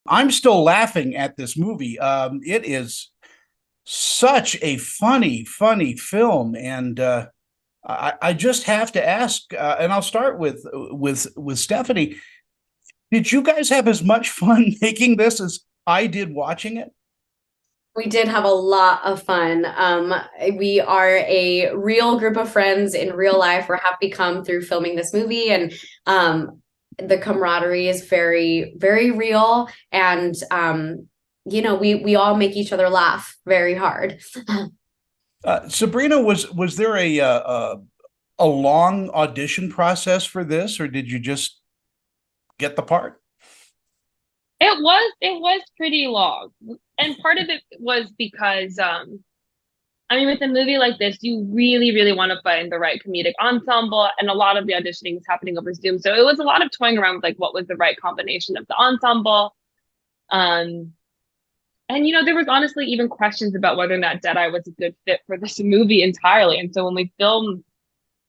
I'm still laughing at this movie. It is such a funny film, and I just have to ask, and I'll start with Stephanie. Did you guys have as much fun making this as I did watching it? We did have a lot of fun. We are a real group of friends in real life, or have become through filming this movie, and the camaraderie is very, very real. And we all make each other laugh very hard. Sabrina, was there a long audition process for this, or did you just get the part? It was pretty long. And part of it was because I mean with a movie like this, you really, really want to find the right comedic ensemble, and a lot of the auditioning is happening over Zoom. So it was a lot of toying around with like what was the right combination of the ensemble. Um and there was honestly even questions about whether or not Deadeye was a good fit for this movie entirely. And so when we filmed,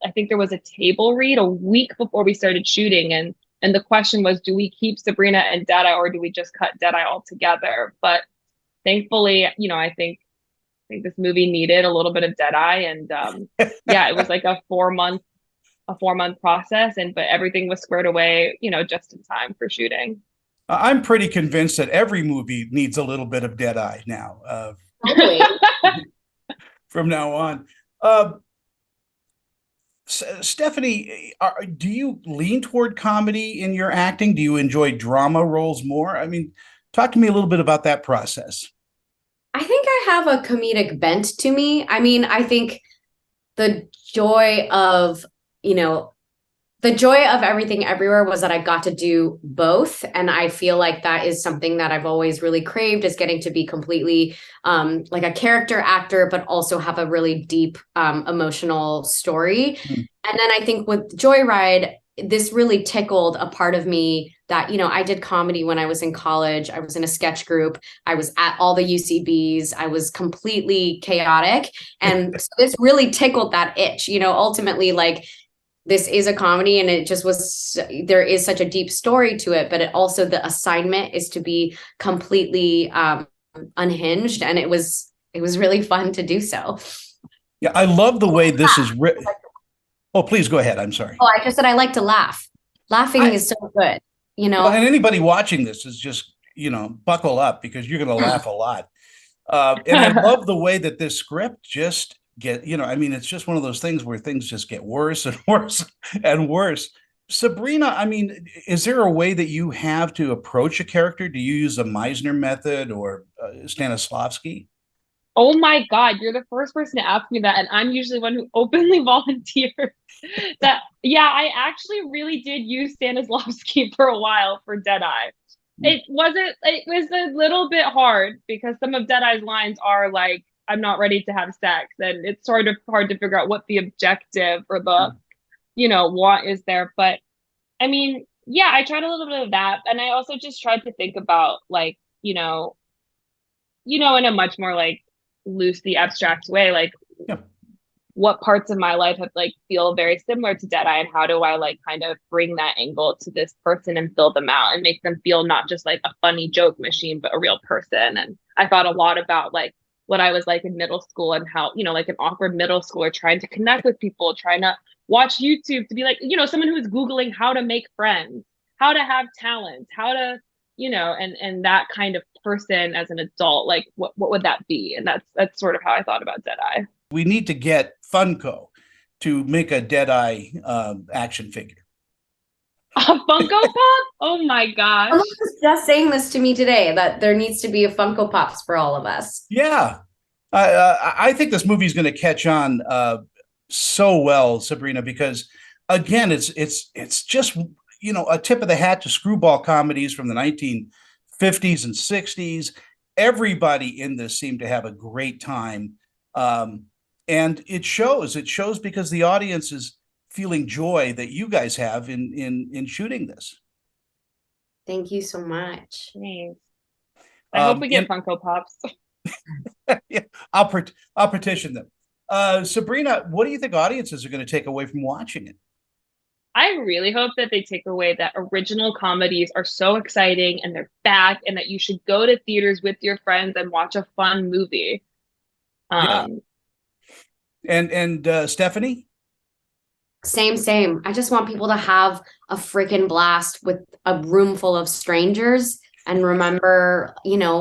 I think there was a table read a week before we started shooting, and the question was, do we keep Sabrina and Deadeye, or do we just cut Deadeye altogether? But thankfully, I think this movie needed a little bit of Deadeye, and yeah, it was like a 4-month process, and but everything was squared away, just in time for shooting. I'm pretty convinced that every movie needs a little bit of Deadeye now, Totally. from now on. Uh, Stephanie, do you lean toward comedy in your acting? Do you enjoy drama roles more? I mean, talk to me a little bit about that process. I think I have a comedic bent to me. I mean, I think the joy of, you know, the joy of Everything Everywhere was that I got to do both. And I feel like that is something that I've always really craved, is getting to be completely like a character actor, but also have a really deep emotional story. Mm. And then I think with Joyride, this really tickled a part of me that, I did comedy when I was in college. I was in a sketch group. I was at all the UCBs. I was completely chaotic. And so this really tickled that itch, ultimately, like, this is a comedy, and it just was, there is such a deep story to it, but it also, the assignment is to be completely unhinged, and it was really fun to do so. Yeah, I love the way this is written. Oh, please go ahead. I'm sorry. Oh, I just said I like to laugh. Laughing I is so good, you Well, know? and anybody watching this is just, buckle up because you're going to laugh a lot. And I love the way that this script just I mean, it's just one of those things where things just get worse and worse and worse. Sabrina, I mean, is there a way that you have to approach a character? Do you use a Meisner method or Stanislavski? Oh my God, you're the first person to ask me that, and I'm usually one who openly volunteers. That yeah, I actually really did use Stanislavski for a while for Deadeye. It was a little bit hard because some of Deadeye's lines are like, I'm not ready to have sex, and it's sort of hard to figure out what the objective or the, want is there. But I mean, yeah, I tried a little bit of that, and I also just tried to think about like, in a much more like loosely abstract way, like Yeah. what parts of my life have like feel very similar to Deadeye, and how do I like kind of bring that angle to this person and fill them out and make them feel not just like a funny joke machine, but a real person. And I thought a lot about like what I was like in middle school, and how, like an awkward middle schooler trying to connect with people, trying to watch YouTube to be like, someone who's Googling how to make friends, how to have talent, how to, and that kind of person as an adult, like what would that be? And that's sort of how I thought about Deadeye. We need to get Funko to make a Deadeye action figure. A Funko Pop? Oh my Someone gosh. was just saying this to me today, that there needs to be a Funko Pops for all of us. Yeah. I think this movie is going to catch on so well, Sabrina, because again, it's just a tip of the hat to screwball comedies from the 1950s and 60s. Everybody in this seemed to have a great time, and it shows. It shows because the audience is feeling joy that you guys have in shooting this. Thank you so much. Thanks. I hope we get And Funko Pops. yeah, I'll petition them. Sabrina, what do you think audiences are going to take away from watching it? I really hope that they take away that original comedies are so exciting and they're back, and that you should go to theaters with your friends and watch a fun movie. Yeah. Um, And Stephanie? Same. I just want people to have a freaking blast with a room full of strangers and remember,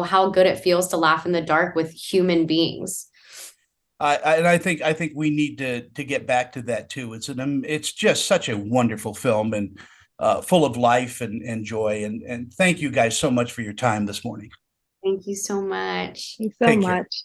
how good it feels to laugh in the dark with human beings. I think we need to get back to that too. It's just such a wonderful film, and full of life and joy. And thank you guys so much for your time this morning. Thank you so much. thanks so Take care. much.